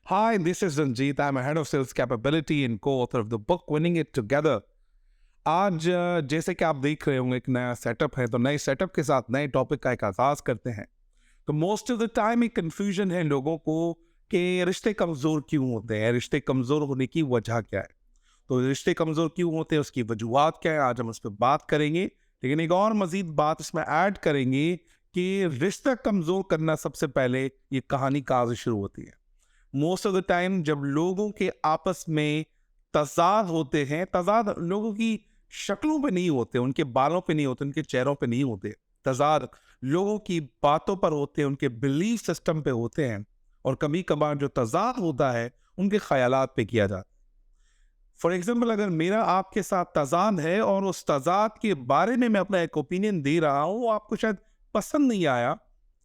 Hi, this is Ranjit. I'm a head of sales capability and co-author of the book Winning It Together. आज जैसे कि आप देख रहे होंगे एक नया सेटअप है, तो नए सेटअप के साथ नए टॉपिक का एक आगाज करते हैं। तो मोस्ट ऑफ द टाइम एक कंफ्यूजन है लोगों को कि रिश्ते कमजोर क्यों होते हैं, रिश्ते कमजोर होने की वजह क्या है। तो रिश्ते कमजोर क्यों होते हैं, उसकी वजूहत क्या है, आज हम उस पर बात करेंगे। लेकिन एक और मजीद बात इसमें ऐड करेंगे कि रिश्ता कमजोर करना सबसे पहले ये कहानी कहाँ से शुरू होती है। मोस्ट ऑफ द टाइम जब लोगों के आपस में तजाद होते हैं, तजाद लोगों की शक्लों पे नहीं होते, उनके बालों पे नहीं होते, उनके चेहरों पे नहीं होते, तजाद लोगों की बातों पर होते हैं, उनके बिलीफ सिस्टम पे होते हैं। और कभी कभार जो तजाद होता है उनके ख्यालात पे किया जाता है। फॉर एग्जाम्पल, अगर मेरा आपके साथ तजाद है और उस तजाद के बारे में मैं अपना एक ओपिनियन दे रहा हूँ, वो आपको शायद पसंद नहीं आया,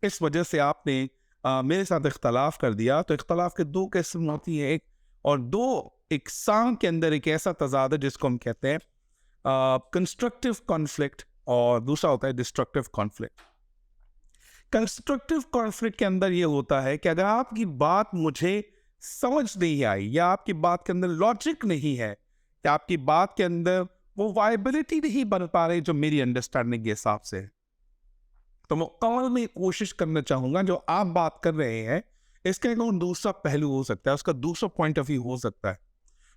इस वजह से आपने मेरे साथ इख्तलाफ कर दिया। तो इख्तलाफ के दो किस्म होती है, एक और दो इकसाम के अंदर एक ऐसा तजाद है जिसको हम कहते हैं कंस्ट्रक्टिव कॉन्फ्लिक्ट, और दूसरा होता है डिस्ट्रक्टिव कॉन्फ्लिक्ट। कंस्ट्रक्टिव कॉन्फ्लिक्ट के अंदर ये होता है कि अगर आपकी बात मुझे समझ नहीं आई, या आपकी बात के अंदर लॉजिक नहीं है, या आपकी बात के अंदर वो वाइबिलिटी नहीं बन पा रही जो मेरी अंडरस्टैंडिंग के हिसाब से है, तो मुकम्मल में कोशिश करना चाहूंगा जो आप बात कर रहे हैं इसका एक और दूसरा पहलू हो सकता है, उसका दूसरा पॉइंट ऑफ व्यू हो सकता है।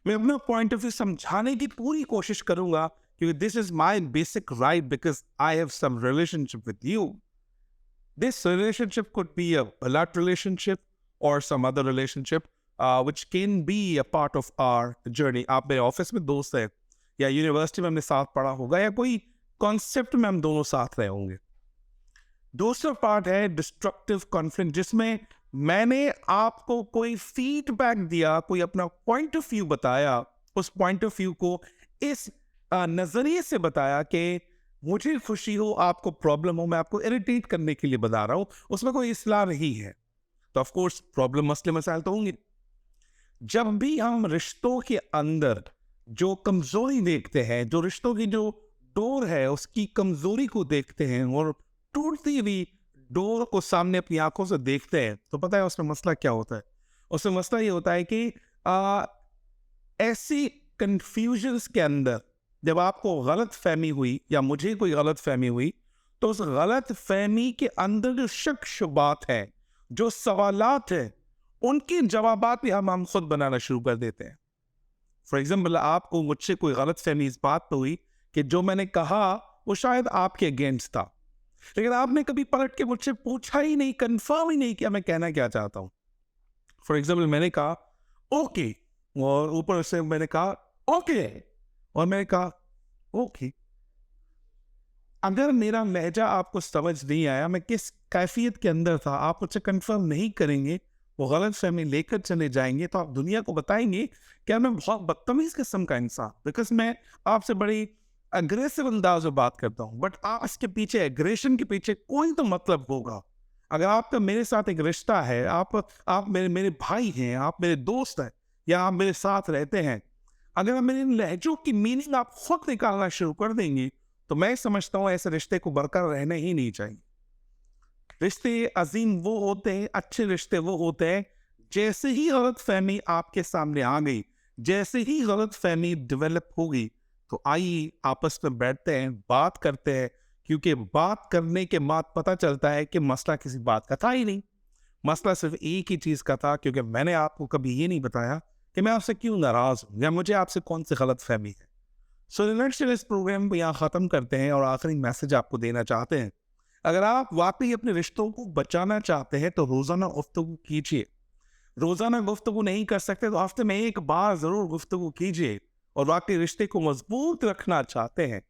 मैं अपना पॉइंट ऑफ व्यू समझाने की पूरी कोशिश करूंगा, क्योंकि this is my basic right, because I have some relationship with you. This relationship could be a blood relationship और some other relationship which can be a part of our journey. आप मेरे office में दोस्त हैं, या university में हमने साथ पढ़ा होगा, या कोई कॉन्सेप्ट में हम दोनों साथ रहे होंगे। दूसरा पार्ट है डिस्ट्रक्टिव कॉन्फ्लिक्ट, जिसमें मैंने आपको कोई फीडबैक दिया, कोई अपना पॉइंट ऑफ व्यू बताया, उस पॉइंट ऑफ व्यू को इस नजरिए से बताया कि मुझे खुशी हो, आपको प्रॉब्लम हो, मैं आपको इरिटेट करने के लिए बता रहा हूं, उसमें कोई इस्लाह नहीं है। तो ऑफ कोर्स प्रॉब्लम मसले मसाइल तो होंगे। जब भी हम रिश्तों के अंदर जो कमजोरी देखते हैं, जो रिश्तों की जो डोर है उसकी कमजोरी को देखते हैं और टूटती हुई डोर को सामने अपनी आंखों से देखते हैं, तो पता है उसमें मसला क्या होता है। उसमें मसला ये होता है कि ऐसी कंफ्यूजन्स के अंदर जब आपको गलत फहमी हुई या मुझे कोई गलत फहमी हुई, तो उस गलत फहमी के अंदर जो शक शुबात है, जो सवालात है, उनके जवाबात भी हम खुद बनाना शुरू कर देते हैं। फॉर एग्जाम्पल, आपको मुझसे कोई गलत फहमी इस बात पर हुई कि जो मैंने कहा वो शायद आपके अगेंस्ट था, लेकिन आपने कभी पलट के मुझसे पूछा ही नहीं, कंफर्म ही नहीं किया मैं कहना क्या चाहता हूं। फॉर एग्जाम्पल, मैंने कहा ओके, और ऊपर से मैंने कहा ओके, और मैंने कहा ओके। अगर मेरा लहजा आपको समझ नहीं आया, मैं किस कैफियत के अंदर था, आप मुझसे कंफर्म नहीं करेंगे, वो गलत फहमी लेकर चले जाएंगे, तो आप दुनिया को बताएंगे कि मैं बहुत बदतमीज किस्म का इंसान, बिकॉज मैं आपसे बड़ी अग्रेसिव अंदाज में बात करता हूं। बट आप इसके पीछे, एग्रेशन के पीछे कोई तो मतलब होगा। अगर आपका मेरे साथ एक रिश्ता है, आप मेरे मेरे भाई हैं, आप मेरे दोस्त हैं, या आप मेरे साथ रहते हैं, अगर आप मेरे लहजों की मीनिंग आप खुद निकालना शुरू कर देंगे, तो मैं समझता हूं ऐसे रिश्ते को बरकरार रहना ही नहीं चाहिए। रिश्ते अजीम वो होते हैं, अच्छे रिश्ते वो होते हैं, जैसे ही गलत फहमी आपके सामने आ गई, जैसे ही गलत फहमी डेवलप होगी, तो आइए आपस में बैठते हैं, बात करते हैं, क्योंकि बात करने के बाद पता चलता है कि मसला किसी बात का था ही नहीं। मसला सिर्फ एक ही चीज का था, क्योंकि मैंने आपको कभी ये नहीं बताया कि मैं आपसे क्यों नाराज हूं, या मुझे आपसे कौन सी गलत फहमी है। सो लेट्स इस प्रोग्राम को यहाँ खत्म करते हैं, और आखिरी मैसेज आपको देना चाहते हैं। अगर आप वाकई अपने रिश्तों को बचाना चाहते हैं, तो रोजाना गुफ्तगू कीजिए। रोजाना गुफ्तगू नहीं कर सकते तो हफ्ते में एक बार जरूर गुफ्तगू कीजिए। और वाकई रिश्ते को मजबूत रखना चाहते हैं,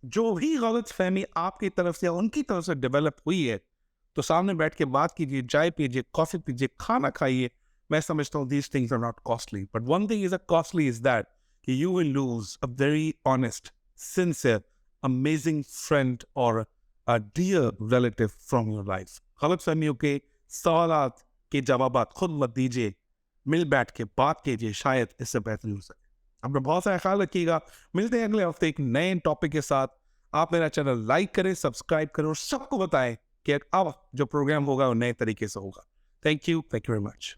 जो भी गलत फहमी आपकी तरफ से या उनकी तरफ से डेवलप हुई है, तो सामने बैठ के बात कीजिए, चाय पीजिए, कॉफी पीजिए, खाना खाइए। मैं समझता हूँ these things are not costly, but one thing is a costly is that you will lose a very honest, sincere, amazing friend or a dear relative from your life. गलत फहमियों के सवालात के जवाबात खुद मत दीजिए, मिल बैठ के बात कीजिए, शायद इससे बेहतर हो सके। अपना बहुत सारा ख्याल रखिएगा। मिलते हैं अगले हफ्ते एक नए टॉपिक के साथ। आप मेरा चैनल लाइक करें, सब्सक्राइब करें, और सबको बताएं कि अब जो प्रोग्राम होगा वो नए तरीके से होगा। Thank you very much.